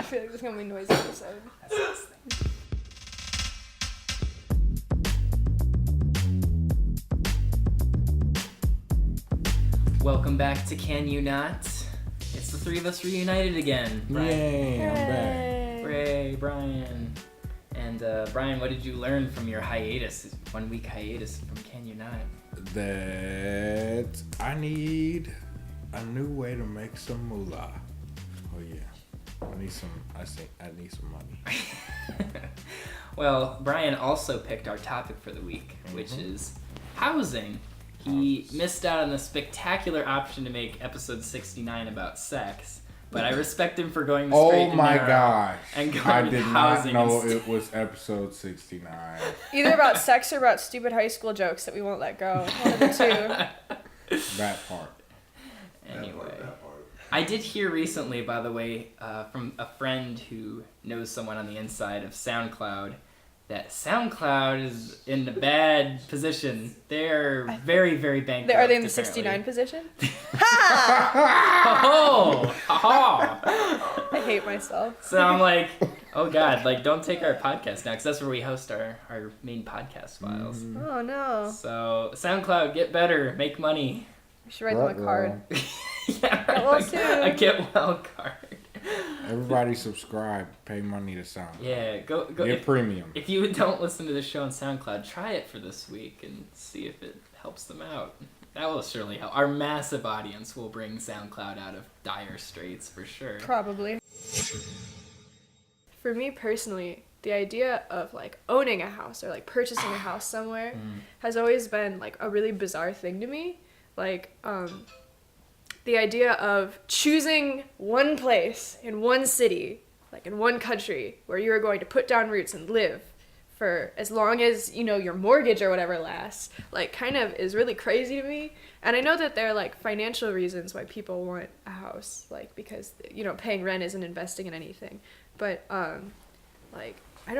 feel like this is going to be a noisy episode. That's the last thing. Welcome back to Can You Not? It's the three of us reunited again. Bryan. Yay, I'm back. Ray, Bryan. And Bryan, what did you learn from your hiatus, 1 week hiatus from Can You Not? That I need a new way to make some moolah. Oh yeah. I need some money. Well, Bryan also picked our topic for the week, which is housing. He missed out on the spectacular option to make episode 69 about sex, but I respect him for going straight Oh my narrow gosh. and going I with did not housing know instead. it was episode 69. Either about sex or about stupid high school jokes that we won't let go. One of the two. That part. Anyway, I did hear recently, by the way, from a friend who knows someone on the inside of Soundcloud, that Soundcloud is in a bad position. They're very, very bankrupt. Are they in the apparently. 69 position? Oh! Oh! I hate myself. So I'm like, oh God, like don't take our podcast now, because that's where we host our main podcast files. Oh no. So SoundCloud, get better, make money. We should write them a card. Yeah, Get well like soon. a get well card. Everybody subscribe, pay money to SoundCloud. Yeah, go. Get premium. If you don't listen to the show on SoundCloud, try it for this week and see if it helps them out. That will surely help. Our massive audience will bring SoundCloud out of dire straits for sure. Probably. For me personally, the idea of like owning a house or like purchasing a house somewhere has always been like a really bizarre thing to me. Like, the idea of choosing one place in one city, like in one country, where you are going to put down roots and live for as long as, you know, your mortgage or whatever lasts, like kind of is really crazy to me. And I know that there are like financial reasons why people want a house, like because, you know, paying rent isn't investing in anything. But, like, I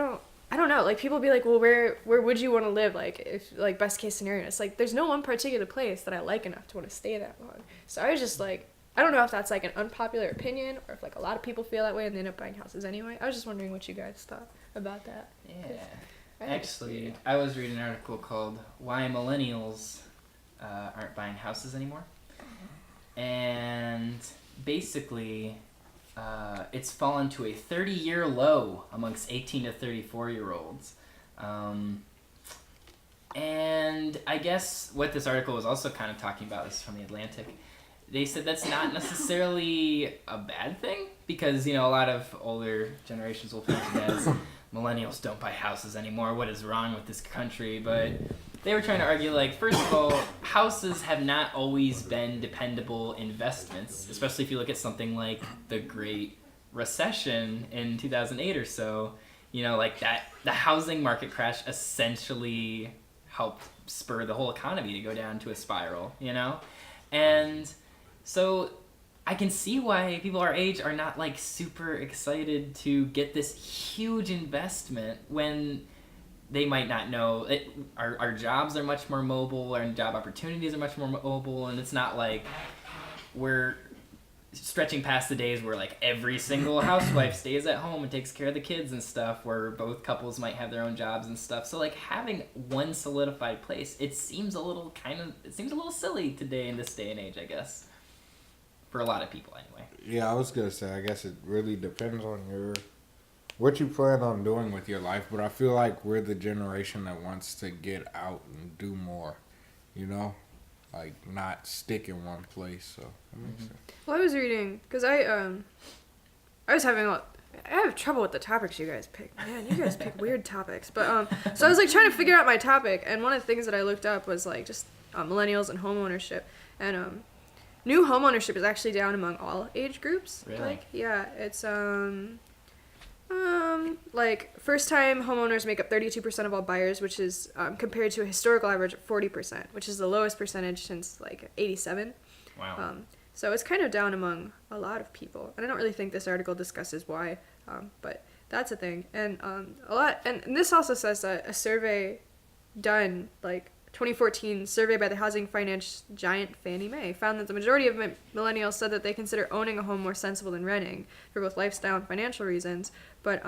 don't know, like people be like, well, where would you want to live, like if like best case scenario? It's like there's no one particular place that I like enough to want to stay that long. So I was just like, I don't know if that's like an unpopular opinion or if like a lot of people feel that way and they end up buying houses anyway. I was just wondering what you guys thought about that. Yeah. I Actually, I was reading an article called "Why Millennials Aren't Buying Houses Anymore," and basically, it's fallen to a 30-year low amongst 18 to 34-year-olds. And I guess what this article was also kind of talking about, this is from The Atlantic, they said that's not necessarily a bad thing, because, you know, a lot of older generations will think it as millennials don't buy houses anymore, what is wrong with this country? But they were trying to argue, like, first of all, houses have not always been dependable investments, especially if you look at something like the Great Recession in 2008 or so. You know, like that, the housing market crash essentially helped spur the whole economy to go down to a spiral, you know? And so I can see why people our age are not like super excited to get this huge investment when they might not know it. Our jobs are much more mobile, our job opportunities are much more mobile, and it's not like we're stretching past the days where like every single housewife stays at home and takes care of the kids and stuff, where both couples might have their own jobs and stuff. So like having one solidified place, it seems a little silly today in this day and age, I guess, for a lot of people anyway. Yeah, I was gonna say, I guess it really depends on what you plan on doing with your life, but I feel like we're the generation that wants to get out and do more, you know? Like, not stick in one place, so that makes sense. Well, I was reading, because I have trouble with the topics you guys pick. Man, you guys pick weird topics. But, so I was, like, trying to figure out my topic, and one of the things that I looked up was, like, just millennials and home ownership. And, new home ownership is actually down among all age groups. Really? Like, yeah, it's, like, first-time homeowners make up 32% of all buyers, which is compared to a historical average of 40%, which is the lowest percentage since, like, 87. Wow. So it's kind of down among a lot of people. And I don't really think this article discusses why, but that's a thing. And and this also says that a survey done, like, 2014 survey by the housing finance giant Fannie Mae found that the majority of millennials said that they consider owning a home more sensible than renting for both lifestyle and financial reasons. But,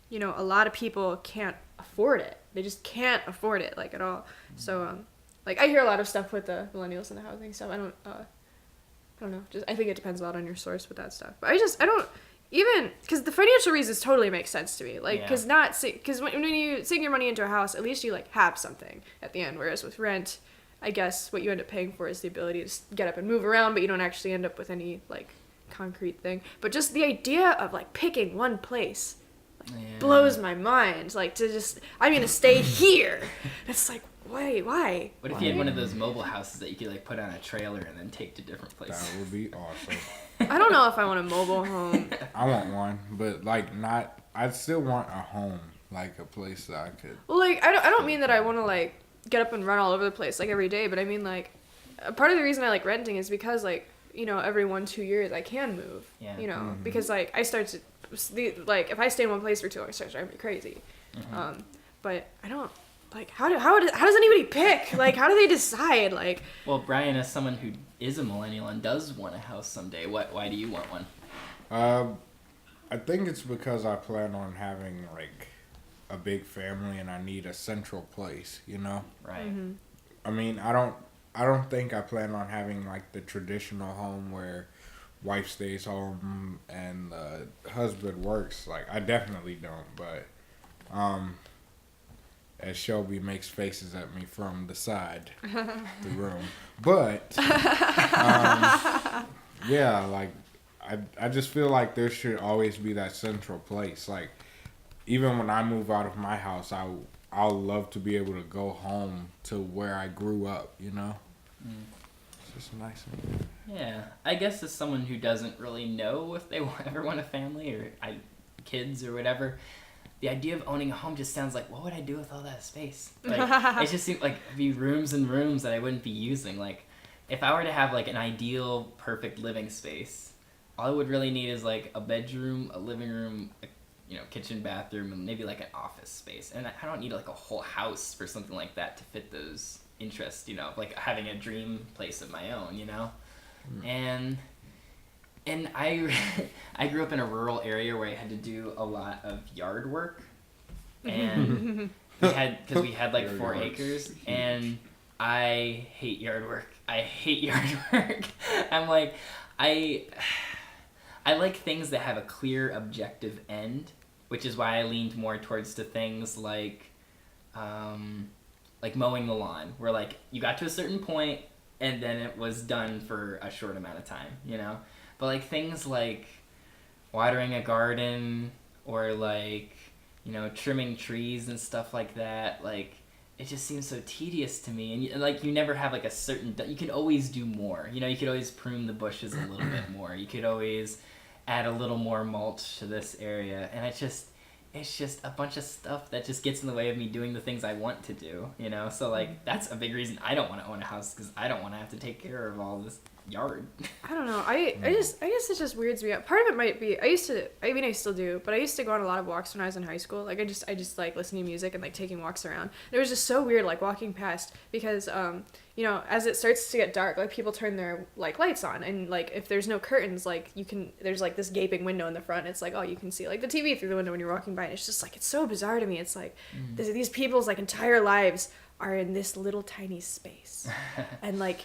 you know, a lot of people can't afford it. They just can't afford it, like, at all. So, like, I hear a lot of stuff with the millennials and the housing stuff. I don't know. Just I think it depends a lot on your source with that stuff. But I don't even because the financial reasons totally make sense to me. Like because when you sink your money into a house, at least you like have something at the end. Whereas with rent, I guess what you end up paying for is the ability to get up and move around, but you don't actually end up with any like concrete thing. But just the idea of like picking one place blows my mind. Like to just I'm gonna stay here. It's like. Why? What if you had one of those mobile houses that you could like put on a trailer and then take to different places? That would be awesome. I don't know if I want a mobile home. I want one, but like not. I still want a home, like a place that I could. Well, like I don't mean that I want to like get up and run all over the place like every day, but I mean like part of the reason I like renting is because like you know every 1-2 years I can move. Yeah. You know because like I start to like if I stay in one place for too long, I start driving me crazy. But I don't. Like, how does anybody pick? Like, how do they decide? Like, well, Bryan, as someone who is a millennial and does want a house someday, why do you want one? I think it's because I plan on having, like, a big family and I need a central place, you know? Right. I mean, I don't think I plan on having, like, the traditional home where wife stays home and the husband works. Like, I definitely don't, but, as Shelby makes faces at me from the side of the room. But, yeah, like, I just feel like there should always be that central place. Like, even when I move out of my house, I'll love to be able to go home to where I grew up, you know? It's just nice. Yeah, I guess as someone who doesn't really know if they ever want a family or kids or whatever, the idea of owning a home just sounds like, what would I do with all that space? Like, it just seems like it'd be rooms and rooms that I wouldn't be using. Like, if I were to have, like, an ideal, perfect living space, all I would really need is, like, a bedroom, a living room, a, you know, kitchen, bathroom, and maybe, like, an office space. And I don't need, like, a whole house for something like that to fit those interests, you know, like having a dream place of my own, you know? And I grew up in a rural area where I had to do a lot of yard work, and we had like 4 acres, and I hate yard work. I'm like, I like things that have a clear objective end, which is why I leaned more towards to things like mowing the lawn, where like you got to a certain point and then it was done for a short amount of time, you know? But, like, things like watering a garden or, like, you know, trimming trees and stuff like that, like, it just seems so tedious to me. And, like, you never have, like, a certain... You can always do more. You know, you could always prune the bushes a little bit more. You could always add a little more mulch to this area. And it's just a bunch of stuff that just gets in the way of me doing the things I want to do, you know? So, like, that's a big reason I don't want to own a house, because I don't want to have to take care of all this yard. I don't know. I guess it just weirds me out. Part of it might be I still do, but I used to go on a lot of walks when I was in high school. Like I just like listening to music and like taking walks around. And it was just so weird like walking past because you know, as it starts to get dark, like people turn their like lights on, and like if there's no curtains, like there's like this gaping window in the front. It's like, oh, you can see like the TV through the window when you're walking by, and it's just like it's so bizarre to me. It's like these people's like entire lives are in this little tiny space, and like.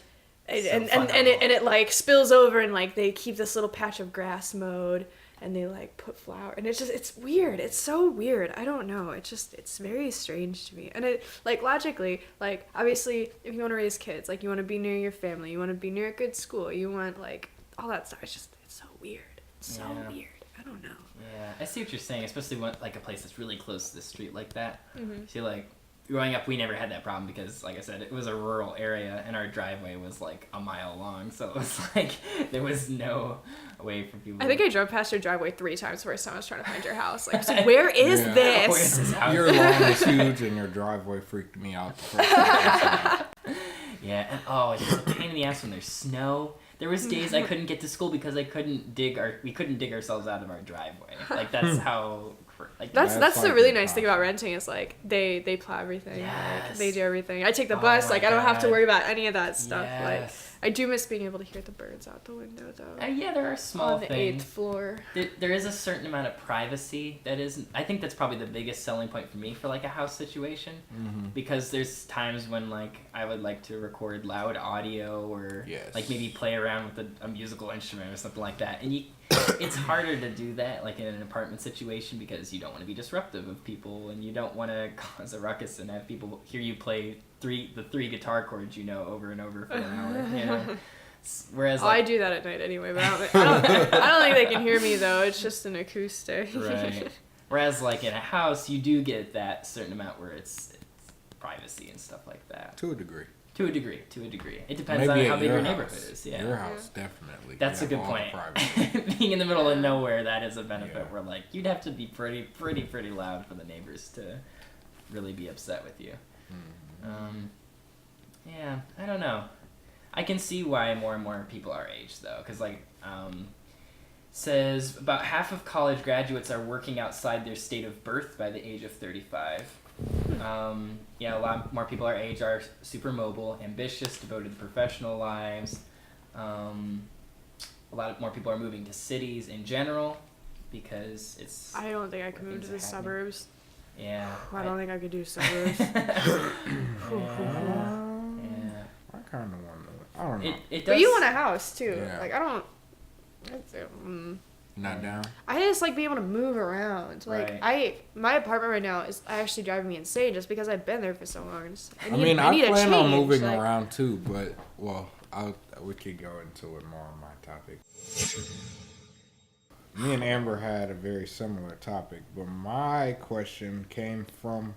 And it like spills over, and like they keep this little patch of grass mowed, and they like put flower, and it's weird. It's so weird. I don't know. It's very strange to me. And it like logically, like obviously if you want to raise kids, like you want to be near your family, you want to be near a good school, you want like all that stuff. It's so weird. It's so weird. I don't know. Yeah, I see what you're saying, especially when like a place that's really close to the street like that. See, like growing up, we never had that problem because, like I said, it was a rural area, and our driveway was like a mile long, so it was like there was no way for people. I think I drove past your driveway 3 times the first time I was trying to find your house. Like, so where is this? Where's this house? Your lawn is huge, and your driveway freaked me out the first time. Yeah, and it's a pain in the ass when there's snow. There was days I couldn't get to school because we couldn't dig ourselves out of our driveway. Like that's how Like That's That's the like really the nice thing about renting is like they plow everything. Like, Yes. they do everything. I take the Oh bus. my Like I don't have to God. worry about any of that stuff. Like Yes. I do miss being able to hear the birds out the window though. Yeah, there are small On the things. 8th floor. There is a certain amount of privacy that is. I think that's probably the biggest selling point for me for like a house situation, because there's times when like I would like to record loud audio or Yes. like maybe play around with a musical instrument or something like that, and it's harder to do that like in an apartment situation because you don't want to be disruptive of people and you don't want to cause a ruckus and have people hear you play the three guitar chords over and over for an hour. You know. Whereas I do that at night anyway, but I don't think they can hear me though. It's just an acoustic. Right. Whereas like in a house, you do get that certain amount where it's privacy and stuff like that. To a degree. To a degree. It depends Maybe on at how big your house. neighborhood is. Yeah. Your house, definitely. That's a You good have all the point. privacy. Being in the middle of nowhere, that is a benefit. Yeah. Where like you'd have to be pretty loud for the neighbors to really be upset with you. Yeah, I don't know. I can see why more and more people our age though, because like says about half of college graduates are working outside their state of birth by the age of 35. Yeah, a lot more people our age are super mobile, ambitious, devoted to professional lives. A lot more people are moving to cities in general because it's. I don't think I could where move to things the are happening. suburbs. Yeah. I don't think I could do suburbs. Yeah. I kind of want to. I don't know. It does. But you want a house too. Yeah. Like I don't. Not down. I just like being able to move around. Like Right. my apartment right now is actually driving me insane just because I've been there for so long. I mean, I need a plan on change, moving like- around too, but we could go into it more on my topic. Me and Amber had a very similar topic, but my question came from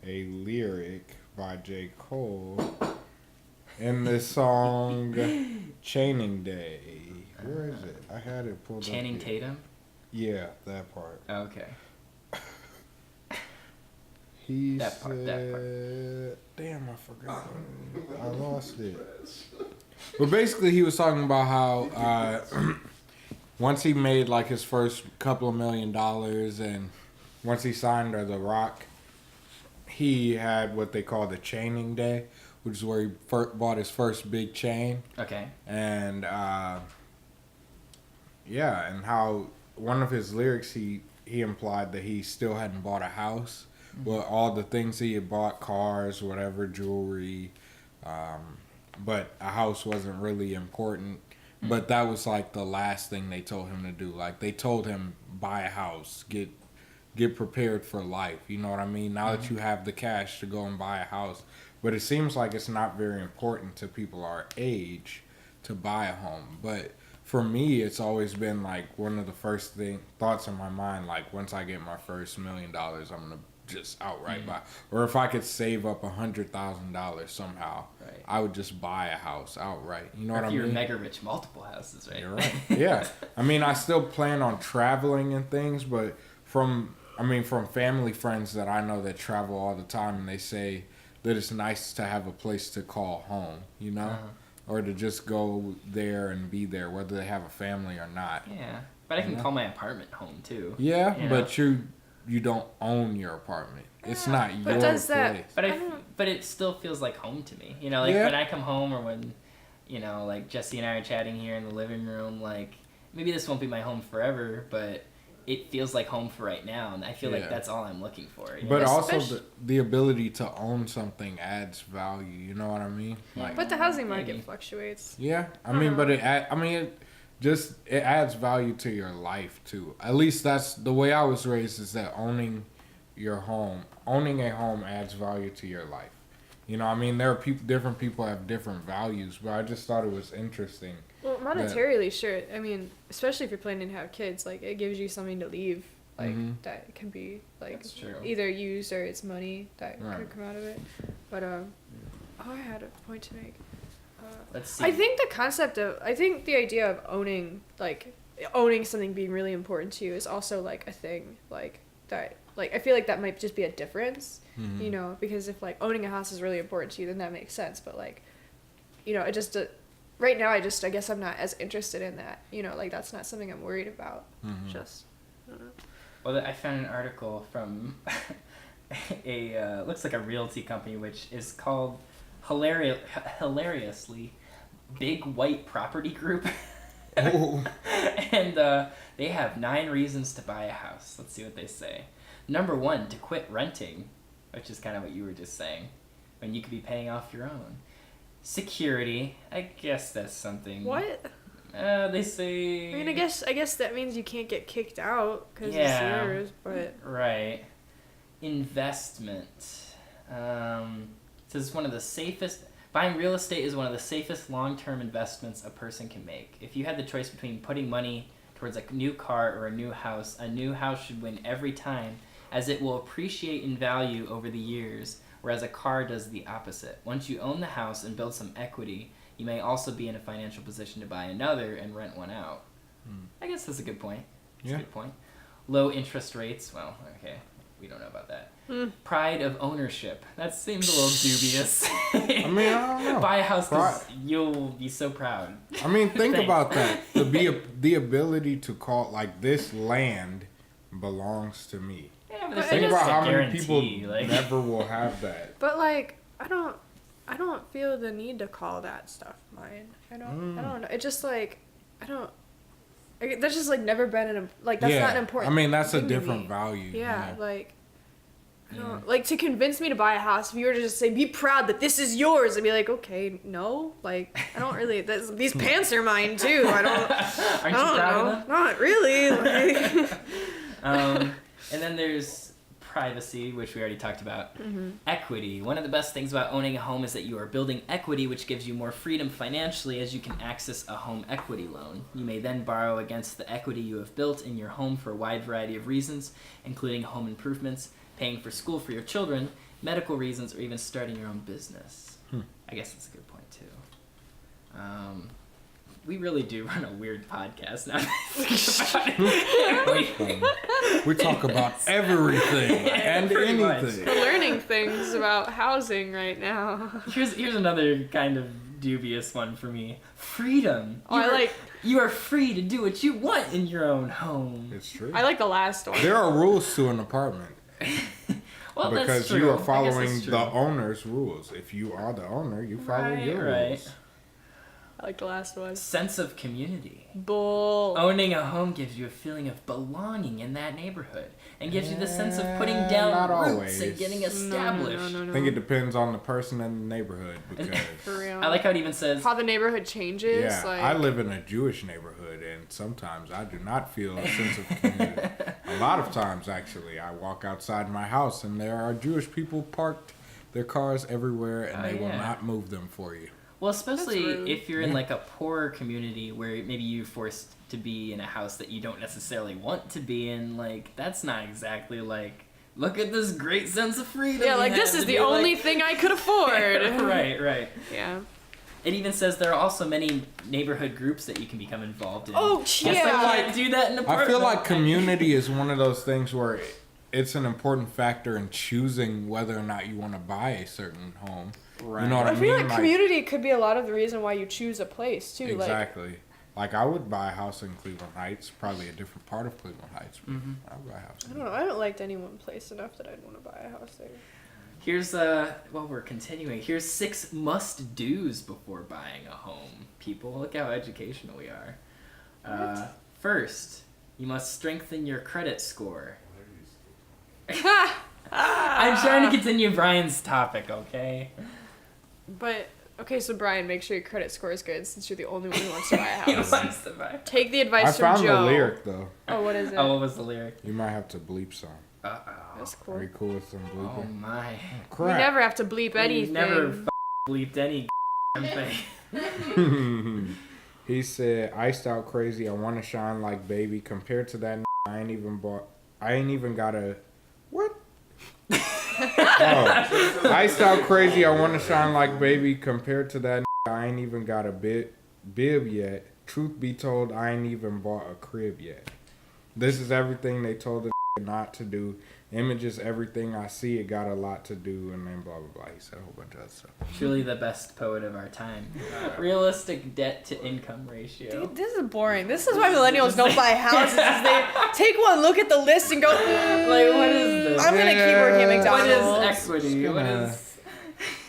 a lyric by J. Cole in the song Chaining Day. Where is it? I had it pulled up. Channing here. Tatum. Yeah, that part. Okay. He That said, part. damn, I forgot. I lost it. But basically, he was talking about how once he made like his first couple of $1 million, and once he signed to The Rock, he had what they call the chaining day, which is where he bought his first big chain. Okay. And yeah, and how one of his lyrics he implied that he still hadn't bought a house. Well, all the things he had bought, cars, whatever, jewelry, but a house wasn't really important. But that was like the last thing they told him to do. Like they told him, buy a house, get prepared for life. You know what I mean? Now that you have the cash to go and buy a house. But it seems like it's not very important to people our age to buy a home. But for me, it's always been like one of the first thoughts in my mind. Like once I get my first $1 million, I'm gonna just outright buy. Or if I could save up $100,000 somehow, Right. I would just buy a house outright. You know Or what I if mean? you're mega rich, multiple houses, right? You're right. Yeah. I mean, I still plan on traveling and things, but from family friends that I know that travel all the time, and they say that it's nice to have a place to call home, you know? Or to just go there and be there, whether they have a family or not. Yeah. But I can call my apartment home too. Yeah, You know? but you don't own your apartment. It's not your But does that- place. But but it still feels like home to me. You know, like Yeah. when I come home or when, like Jesse and I are chatting here in the living room, like maybe this won't be my home forever, but it feels like home for right now, and I feel like that's all I'm looking for. You But know? also the ability to own something adds value. You know what I mean? Like, But the housing market Maybe. fluctuates. yeah, I mean, but it adds value to your life too. At least that's the way I was raised. Is that owning a home adds value to your life. You know, I mean, there are different people have different values, but I just thought it was interesting. Well, monetarily, sure. I mean, especially if you're planning to have kids, like it gives you something to leave. Like that can be like That's true. either used or it's money that Right. could come out of it. But I had a point to make. Let's see. I think the idea of owning something being really important to you is also like a thing like that. Like I feel like that might just be a difference, you know, because if like owning a house is really important to you, then that makes sense. But like, you know, it just right now I guess I'm not as interested in that. You know, like that's not something I'm worried about. Just I don't know. Well, I found an article from looks like a realty company, which is called hilariously Big White Property Group. Oh. And they have 9 reasons to buy a house. Let's see what they say. Number 1, to quit renting, which is kind of what you were just saying, when you could be paying off your own. Security, I guess that's something. What? They say. I mean, I guess that means you can't get kicked out because Yeah. it's yours. But Right. Investment. It says one of the safest. Buying real estate is one of the safest long-term investments a person can make. If you had the choice between putting money towards a new car or a new house should win every time, as it will appreciate in value over the years, whereas a car does the opposite. Once you own the house and build some equity, you may also be in a financial position to buy another and rent one out. I guess that's a good point. That's a good point. Low interest rates. Well, okay. We don't know about that. Pride of ownership. That seems a little dubious. I mean, I don't know. Buy a house because you'll be so proud. I mean, think about that. The ability to call, like, this land belongs to me. Yeah, but Think about how many people like... never will have that. But like, I don't feel the need to call that stuff mine. I don't know. It's just like, that's just like never been that's not an important. I mean, that's a thing to different me. value. Yeah, like, I don't like to convince me to buy a house. If you were to just say, "Be proud that this is yours," I'd be like, "Okay, no." Like, I don't really. These pants are mine too. I don't. Aren't I you don't proud know. of them? Not really. Like. And then there's privacy, which we already talked about. Mm-hmm. Equity. One of the best things about owning a home is that you are building equity, which gives you more freedom financially as you can access a home equity loan. You may then borrow against the equity you have built in your home for a wide variety of reasons, including home improvements, paying for school for your children, medical reasons, or even starting your own business. I guess that's a good point, too. We really do run a weird podcast now. We talk about everything and Pretty much. anything. We're learning things about housing right now. Here's another kind of dubious one for me. Freedom. Oh, You are free to do what you want in your own home. It's true. I like the last one. There are rules to an apartment. Well, because that's true. you are I guess following that's true. the owner's rules. If you are the owner, you follow your rules. I like the last one. Sense of community. Bull. Owning a home gives you a feeling of belonging in that neighborhood and gives you the sense of putting down not roots always. and getting established. No. I think it depends on the person in the neighborhood because For real. I like how it even says how the neighborhood changes. yeah, Like, I live in a Jewish neighborhood and sometimes I do not feel a sense of community. A lot of times actually, I walk outside my house and there are Jewish people parked their cars everywhere and they will not move them for you. Well, especially That's rude. if you're in like a poorer community where maybe you're forced to be in a house that you don't necessarily want to be in, like that's not exactly like look at this great sense of freedom. yeah, like this is the only thing I could afford. Right. Yeah. It even says there are also many neighborhood groups that you can become involved in. Oh, Yes, yeah. I can't do that in an apartment. I feel like community is one of those things where it's an important factor in choosing whether or not you want to buy a certain home. Right. You know what I I mean? feel like community could be a lot of the reason why you choose a place too. Exactly. Like I would buy a house in Cleveland Heights, probably a different part of Cleveland Heights. But I would buy a house. Like, I don't know. I haven't liked any one place enough that I'd want to buy a house there. Here's we're continuing. Here's 6 must-dos before buying a home. People, look how educational we are. First, you must strengthen your credit score. I'm trying to continue Brian's topic, okay? But okay, so Brian, make sure your credit score is good since you're the only one who wants to buy a He house. wants to buy. Take the I advice from found Joe. the lyric though. Oh, what is it? Oh, what was the lyric? You might have to bleep some. Uh-oh. That's Are cool. you cool with some Oh bleeping? my. We Crap. never have to bleep anything. We never bleeped any thing. He said, "Iced out crazy. I want to shine like baby. Compared to that, I ain't even got a what? Oh, iced out crazy. I want to shine like baby. Compared to that, I ain't even got a bib yet. Truth be told, I ain't even bought a crib yet. This is everything they told the not to do. images, everything I see, it got a lot to do, and then blah blah blah. He said a whole bunch of other stuff. Truly the best poet of our time. Realistic debt to income ratio. Dude, this is boring. This is why millennials don't buy houses. Is they take one look at the list and go, Like, what is this? I'm gonna keep working at What McDonald's. is equity? What is...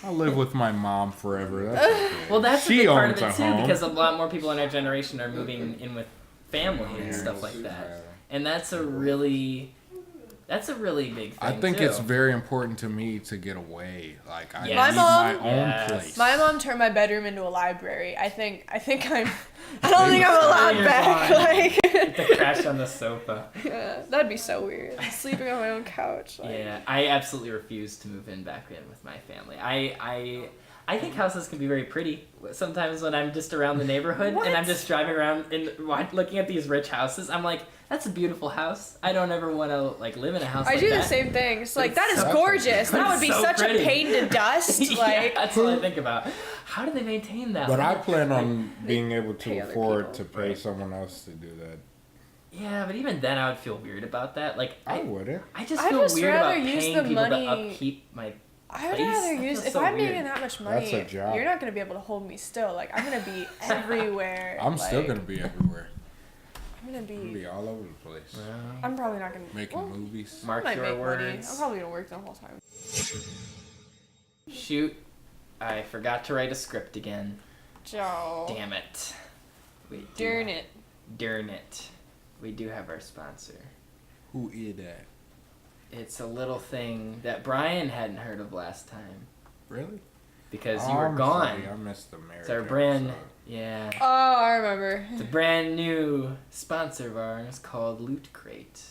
I'll live with my mom forever. That's okay. Well, that's She a big part of owns it a too, home. because a lot more people in our generation are moving in with family and stuff like that, and that's a really big thing. I think too. it's very important to me to get away. Like I Yes. My need mom- my own Yes. place. My mom turned my bedroom into a library. I don't think I'm allowed You're back. fine. Like, to crash on the sofa. yeah, that'd be so weird. Sleeping on my own couch. Like. Yeah, I absolutely refuse to move in back in with my family. I think houses can be very pretty. Sometimes when I'm just around the neighborhood and I'm just driving around and looking at these rich houses, I'm like, that's a beautiful house. I don't ever want to like live in a house. I like do that. the same thing. It's like, It's that is so gorgeous. pretty. That would be It's so such pretty. a pain to dust. Yeah, Like, that's what I think about. How do they maintain that? But I Like, plan on being able pay to other afford people. to pay someone else to do that. yeah, but even then I would feel weird about that. Like I wouldn't. I just I'd feel just weird rather about use paying the people money- to upkeep my. I would Place? rather That use, feels if so I'm weird. making that much That's money, a job. you're not going to be able to hold me still. Like, I'm going to be everywhere. I'm still Like, gonna be everywhere. I'm going to I'm gonna be, be all over the place. I'm probably not going to. Making movies. Mark I might your make money. words. I'm probably going to work the whole time. Shoot, I forgot to write a script again. Joe. Damn it. Wait, Darn it. Darn it. We do have our sponsor. Who is that? It's a little thing that Bryan hadn't heard of last time Really? because you were I'm gone. sorry, I missed the marriage. It's our brand, episode. yeah. Oh, I remember. It's a brand new sponsor of ours called Loot Crate.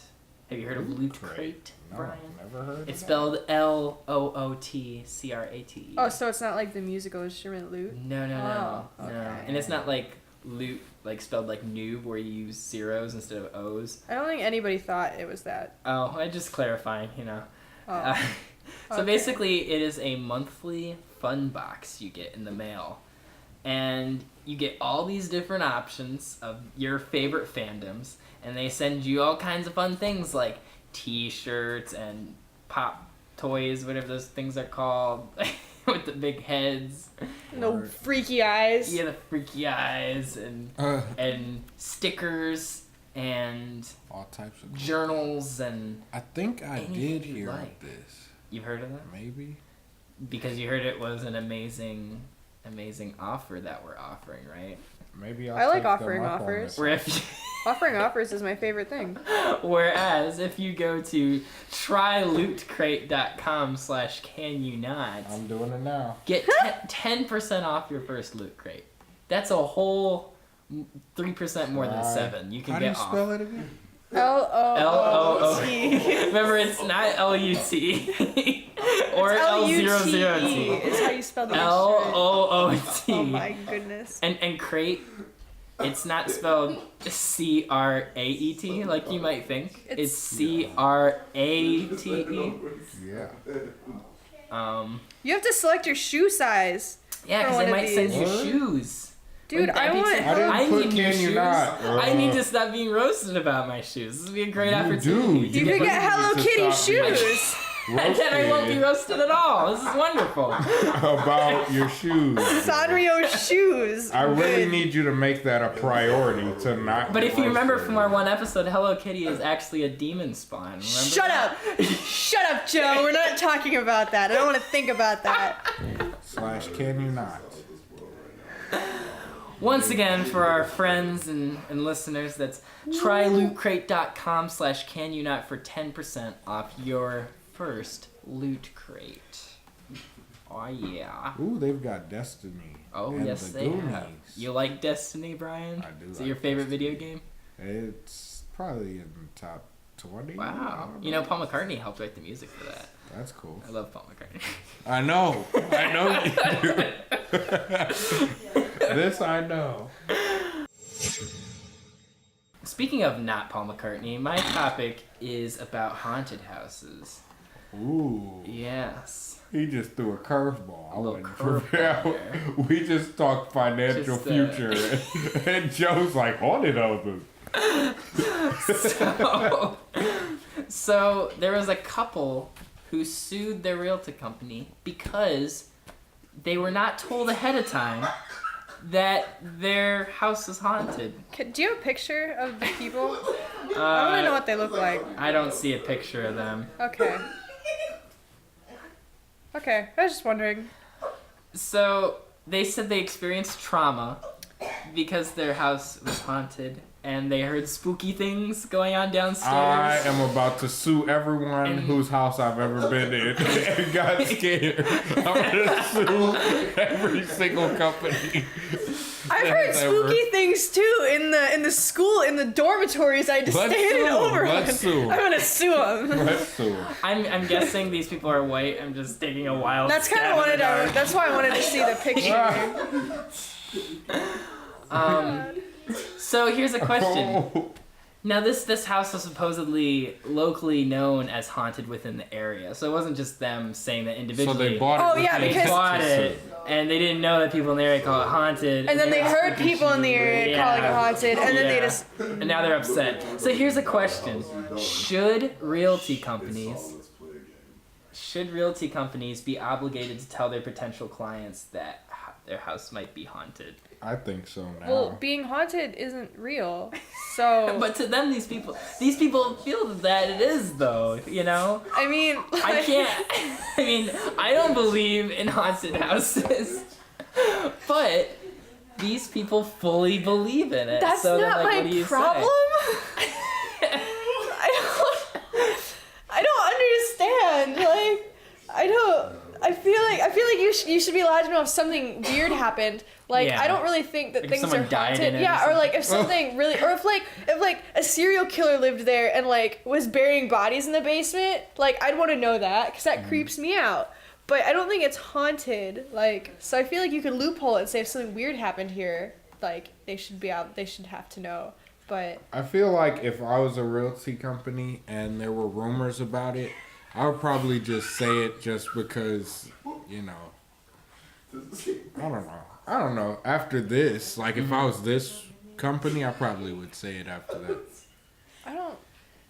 Have you heard of Loot Loot Crate? Crate, No, Bryan? never heard. It's of spelled Lootcrate. Oh, so it's not like the musical instrument lute? No, no. Oh, okay. And it's not like loot, like spelled like noob, where you use zeros instead of O's. I don't think anybody thought it was that. Oh, I just clarifying, you know. Oh. So Okay. basically, it is a monthly fun box you get in the mail. And you get all these different options of your favorite fandoms, and they send you all kinds of fun things like t-shirts and pop toys, whatever those things are called, with the big heads. No freaky eyes. Yeah, the freaky eyes, and stickers, and all types of journals, and I think I anything did you hear like. of this. You've heard of that? Maybe. Because you heard it was an amazing offer that we're offering, right? Maybe I'll I like take them offering up on offers. this. Where if Offering offers is my favorite thing. whereas if you go to trylootcrate.com/canyouNot, I'm doing it now. get 10% off your first Loot Crate. That's a whole 3% more than 7 you can How do you get off. spell it again? L-O-O-T. Remember, it's not L-U-T or It's L00T. L-U-T-E is how you spell the instrument. L-O-O-T. Oh my goodness. And crate, it's not spelled C-R-A-E-T like you might think. It's C-R-A-T-E. Yeah. You have to select your shoe size. Yeah, For because one they of might send you these. shoes. Dude, Wouldn't that I be want... sick? I didn't I put need new can you shoes. not. I need to stop being roasted about my shoes. This would be a great You opportunity. do. You You can get Hello to Kitty stop being shoes. And then I won't be roasted at all. This is wonderful. about your shoes. Sanrio shoes. I really Good. need you to make that a priority to not. But get if you remember roasted. from our one episode, Hello Kitty is actually a demon spawn. Remember Shut that? up! Shut up, Joe. We're not talking about that. I don't want to think about that. / can you not? Once again, for our friends and listeners, that's trylootcrate.com/canyouNot for 10% off your first Loot Crate. Oh yeah. Ooh, they've got Destiny. Oh and yes, the they Goonies. have. You like Destiny, Brian? I do Is it like your favorite Destiny. video game? It's probably in the top 20. I Wow. don't You know, Paul McCartney helped write the music for that. That's cool. I love Paul McCartney. I know. I know you do. This I know. Speaking of not Paul McCartney, my topic is about haunted houses. Ooh. Yes. He just threw a curveball. I A little wasn't curveball prepared. there. We just talked financial Just, future, and Joe's like haunted houses. So there was a couple who sued their realty company because they were not told ahead of time that their house is haunted. Do you have a picture of the people? I want to know what they look like. I don't see a picture of them. Okay. Okay, I was just wondering. So they said they experienced trauma because their house was haunted and they heard spooky things going on downstairs. I am about to sue everyone whose house I've ever been in and got scared. I'm gonna sue every single company. I've heard spooky things too in the school, in the dormitories. I just stayed over. Let's sue. I'm gonna sue them. Let's sue. I'm guessing these people are white. I'm just taking a wild. That's kind of wanted. That's why I wanted to see the picture. So here's a question. Now this house was supposedly locally known as haunted within the area, so it wasn't just them saying that individually. So they bought it. Oh yeah, because they bought it, and they didn't know that people in the area call it haunted. And then they heard people in the area calling it haunted, and then they just. And now they're upset. So here's a question: Should realty companies be obligated to tell their potential clients that their house might be haunted? I think so now. Well, being haunted isn't real, so. But to them, these people feel that it is, though. You know. I mean. I can't. I mean, I don't believe in haunted houses, but these people fully believe in it. That's so not then, like, my problem. I don't understand. Like, I feel like you should be allowed to know if something weird happened. Like, Yeah. I don't really think that Like things someone are died haunted. in it or Yeah, or like if something really, or if a serial killer lived there and like was burying bodies in the basement. Like, I'd want to know that because that creeps me out. But I don't think it's haunted. Like, so I feel like you could loophole it and say if something weird happened here, like they should have to know. But I feel like if I was a realty company and there were rumors about it, I would probably just say it just because, you know, I don't know. After this, like if I was this company, I probably would say it after that. I don't.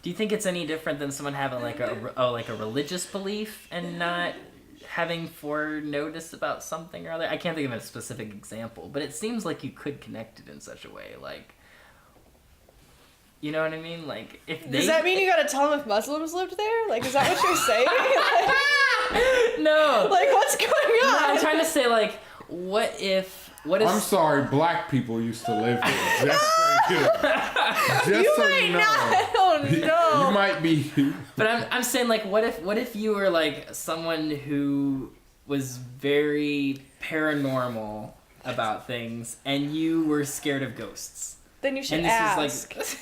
Do you think it's any different than someone having like a religious belief and not having foreknown about something or other? I can't think of a specific example, but it seems like you could connect it in such a way, like. You know what I mean? Like, if they... Does that mean you gotta tell them if Muslims lived there? Like, is that what you're saying? No. Like, what's going on? No, I'm trying to say, like, what if... I'm sorry, black people used to live there. Just so You so might you know. not. Oh, no. You might be. But I'm saying, like, what if you were, like, someone who was very paranormal about things and you were scared of ghosts? Then you should And this ask. is, like...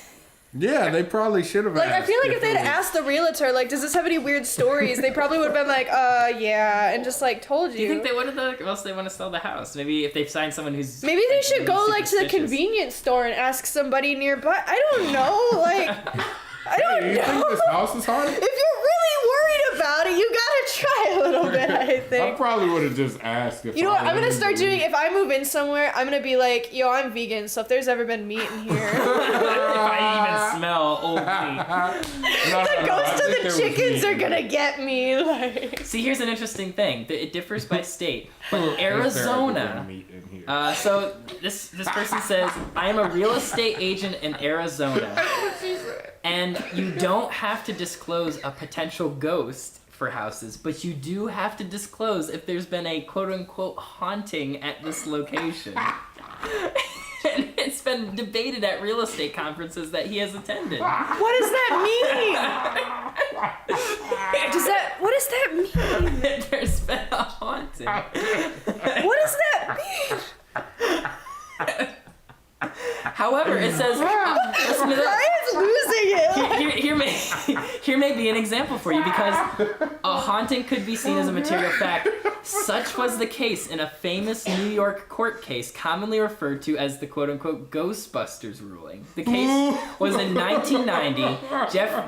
Yeah, they probably should have Like, asked. I feel like if they'd asked the realtor, like, does this have any weird stories? They probably would have been like, yeah, and just, like, told you. Do you think they would have, though? Or else they want to sell the house? Maybe if they've signed someone who's... Maybe they should go, like, to the superstitious. convenience store and ask somebody nearby. I don't know, like, I don't Hey, you know. think this house is haunted? If you're really worried about it, you gotta try a little bit, I I think. probably would have just asked. If You know what? I'm gonna really start doing. believed. If I move in somewhere, I'm gonna be like, "Yo, I'm vegan, so if there's ever been meat in here, If I even smell old meat. the ghosts of the chickens are gonna get me." Like, See, here's an interesting thing. It differs by state. But If there ever Arizona... been meat in here. So this person says, I am a real estate agent in Arizona, and you don't have to disclose a potential ghost for houses, but you do have to disclose if there's been a quote-unquote haunting at this location. And it's been debated at real estate conferences that he has attended. what does that mean? What does that mean? There's been a haunting. What does that mean? However, it says, listen to this. Brian's losing it. Here may be an example for you, because a haunting could be seen as a material fact. Such was the case in a famous New York court case commonly referred to as the quote-unquote Ghostbusters ruling. The case was in 1990.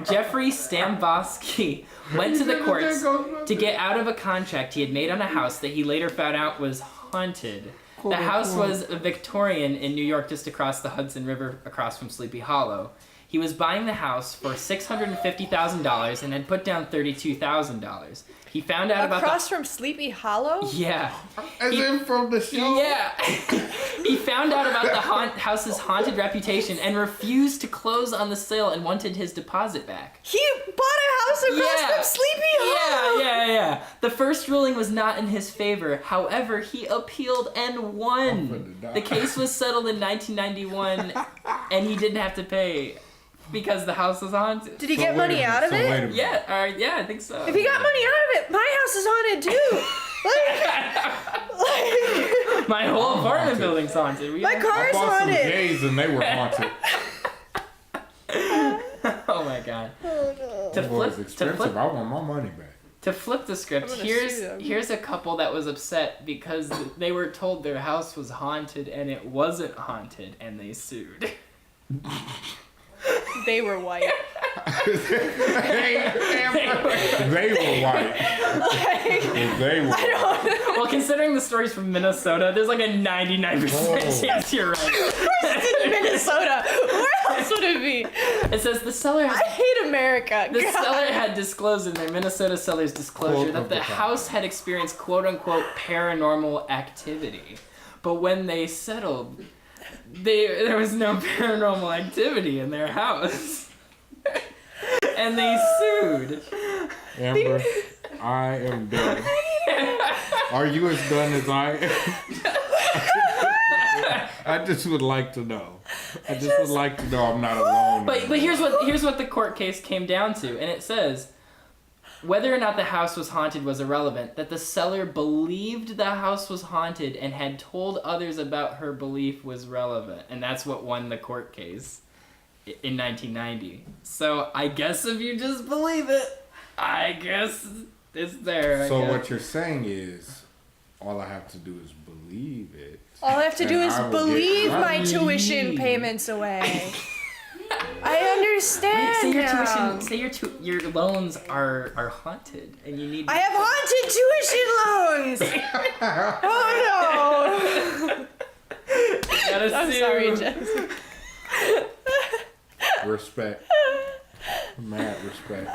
Jeffrey Stambosky went to the courts to get out of a contract he had made on a house that he later found out was haunted. The house was a Victorian in New York, just across the Hudson River, across from Sleepy Hollow. He was buying the house for $650,000 and had put down $32,000. He found out about across from Sleepy Hollow. Yeah. As in from the show. Yeah. He found out about the house's haunted reputation and refused to close on the sale and wanted his deposit back. He bought a house across from Sleepy Hollow. Yeah. The first ruling was not in his favor. However, he appealed and won. The case was settled in 1991, and he didn't have to pay because the house was haunted. Did he get money out of it? Yeah, I think so. If he got money out of it, my house is haunted too. like my whole apartment building's haunted. My car is I bought haunted. some J's and they were haunted. Oh my god. That was expensive. I want my money back. To flip the script, here's a couple that was upset because they were told their house was haunted and it wasn't haunted, and they sued. They were white. They were white. They were white. Well, considering the story's from Minnesota, there's like a 99% chance you're right. Of course it's in Minnesota. Where else would it be? It says the seller I hate America. The God. seller had disclosed in their Minnesota seller's disclosure that the house had experienced quote-unquote paranormal activity. But when they settled, there was no paranormal activity in their house. And they sued. Amber, I am done. Are you as done as I am? I just would like to know. I just would like to know I'm not alone. But here's what the court case came down to, and it says whether or not the house was haunted was irrelevant, that the seller believed the house was haunted and had told others about her belief was relevant, and that's what won the court case in 1990. So I guess if you just believe it, I guess it's there. So what you're saying is, all I have to do is believe it. All I have to do is believe my money. tuition payments away. I understand now. Say your loans are haunted and you need. I have haunted tuition loans. Oh no! I'm sorry, Jess. Respect. Mad respect.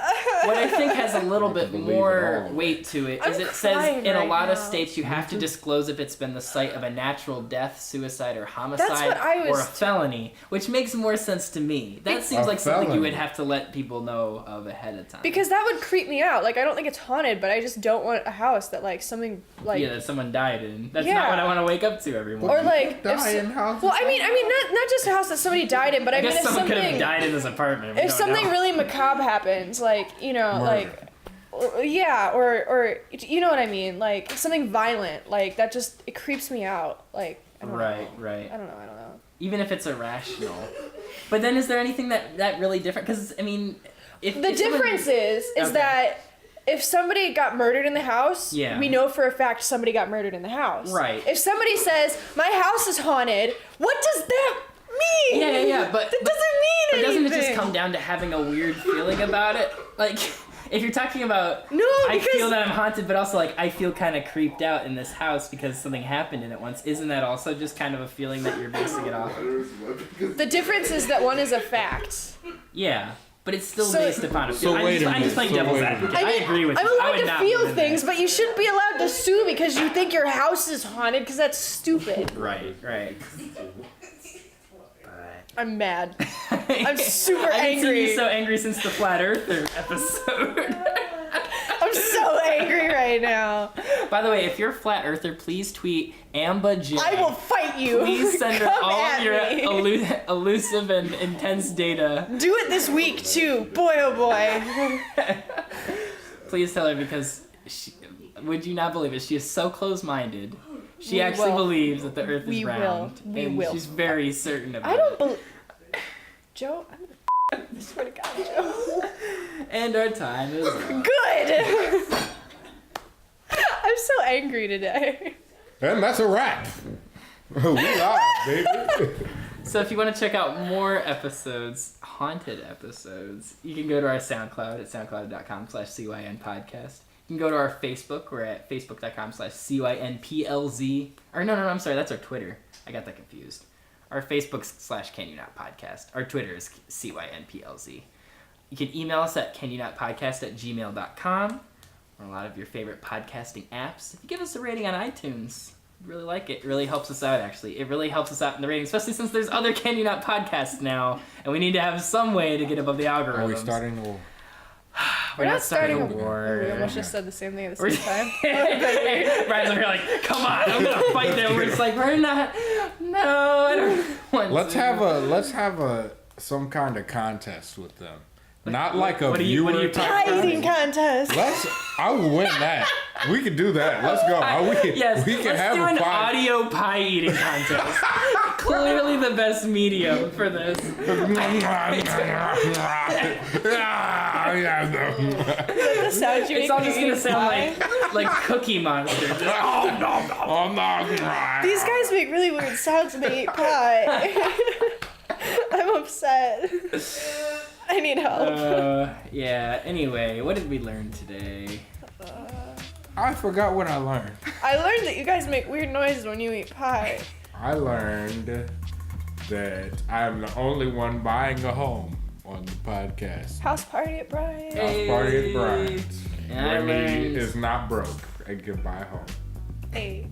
What I think has a little bit believe it more all. weight to it I'm is it says crying in a right lot of now. states you have to disclose if it's been the site of a natural death, suicide, or homicide, what I was or a felony, which makes more sense to me. That seems A like something you felony. would have to let people know of ahead of time. Because that would creep me out. Like, I don't think it's haunted, but I just don't want a house that, like, something, like... yeah, that someone died in. That's Yeah. not what I want to wake up to every morning. Or, like... Dying houses. Well, I mean, not just a house that somebody died in, but I mean, guess if someone could have something... died in this apartment. We If don't something know. really macabre happens, like, you know, Murder. like... Yeah, or you know what I mean? Like, something violent. Like, that just... It creeps me out. Like, I don't know. Right. I don't know. Even if it's irrational. But then is there anything that really different? Because, I mean... The difference is Okay. that if somebody got murdered in the house, Yeah. we know for a fact somebody got murdered in the house. Right. If somebody says, my house is haunted, what does that mean? Yeah, but... That doesn't mean But doesn't anything. it just come down to having a weird feeling about it? Like, if you're talking about, No, I because... feel that I'm haunted, but also, like, I feel kind of creeped out in this house because something happened in it once, isn't that also just kind of a feeling that you're basing it off of? The difference is that one is a fact. Yeah, but it's still So- based upon a So feeling. wait a I'm just minute, playing so devil's wait a advocate. minute. I agree with I'm you. I allowed would to not feel live in things, there. but you shouldn't be allowed to sue because you think your house is haunted, because that's stupid. Right. I'm mad. I'm super I haven't seen angry. you so angry since the Flat Earther episode. I'm so angry right now. By the way, if you're a Flat Earther, please tweet Amba J. I will fight you. Please send her Come all at of your me. elusive and intense data. Do it this week too. Boy, oh boy. Please tell her because would you not believe it? She is so close-minded. She We actually will. believes that the Earth is We will. round. We and will. She's very certain of it. I don't believe. Joe, I'm gonna. I swear to God, Joe. And our time is up. Good. I'm so angry today. And that's a wrap. We live, baby. So if you want to check out more episodes, haunted episodes, you can go to our SoundCloud at soundcloud.com/CYN podcast. You can go to our Facebook. We're at facebook.com/CYNPLZ. Or no, I'm sorry. That's our Twitter. I got that confused. Our Facebook's /Can You Not Podcast. Our Twitter is CYNPLZ. You can email us at canyounotpodcast@gmail.com or a lot of your favorite podcasting apps. If you give us a rating on iTunes, we'd really like it. It really helps us out, actually. It really helps us out in the rating, especially since there's other Can You Not podcasts now, and we need to have some way to get above the algorithms. Are we starting a war? We're not starting a war. We almost just said the same thing at the same time. Brian's over here like, come on, I'm gonna fight them. We're just like, we're not. No, I don't want Let's to. have some kind of contest with them. Not like a what do you type Pie eating contest. I will win that. We can do that. Let's go. Yes, we can let's have do a an pie. audio pie eating contest. Clearly the best medium for this. The sound you It's all just gonna sound like Cookie Monster. Just, These guys make really weird sounds when they eat pie. I'm upset. I need help. Yeah, anyway, what did we learn today? I forgot what I learned. I learned that you guys make weird noises when you eat pie. I learned that I'm the only one buying a home on the podcast. House party at Bryan. House party at Bryan's. And I Where he learned- is not broke and can buy a home. Hey.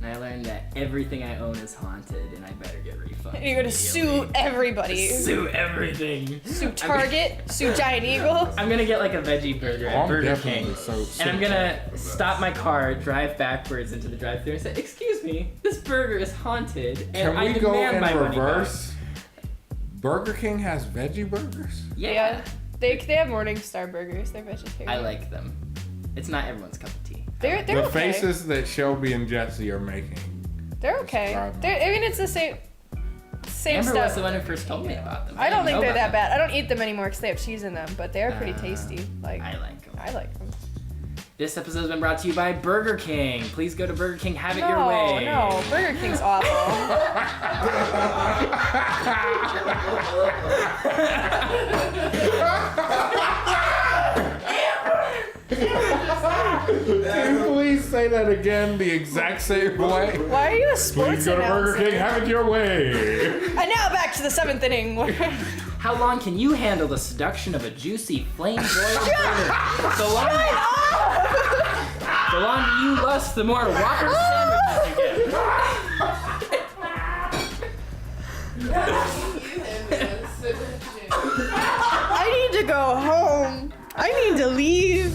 And I learned that everything I own is haunted, and I better get refunded. And you're gonna sue everybody. Sue everything. Sue Target. Sue Giant Eagle. I'm gonna get like a veggie burger at Burger King. And I'm gonna stop my car, drive backwards into the drive-thru, and say, "Excuse me, this burger is haunted, and Can I we go demand in my money back." reverse? Burger King has veggie burgers? Yeah, They have Morningstar burgers. They're vegetarian. I like them. It's not everyone's cup of tea. They're The okay. faces that Shelby and Jesse are making. They're okay. I mean, it's the same Amber stuff. was the one who first told me about them. I don't think know they're about that bad. I don't eat them anymore because they have cheese in them, but they are pretty tasty. Like I like them. I like them. This episode has been brought to you by Burger King. Please go to Burger King, have it your way. No, Burger King's awful. Can you please say that again the exact same way? Why are you a sports Please go to Burger announcer? King, have it your way. And now back to the 7th inning. How long can you handle the seduction of a juicy, flame-broiled burger? The longer you lust, the more Whopper sandwiches you get. I need to go home. I need to leave.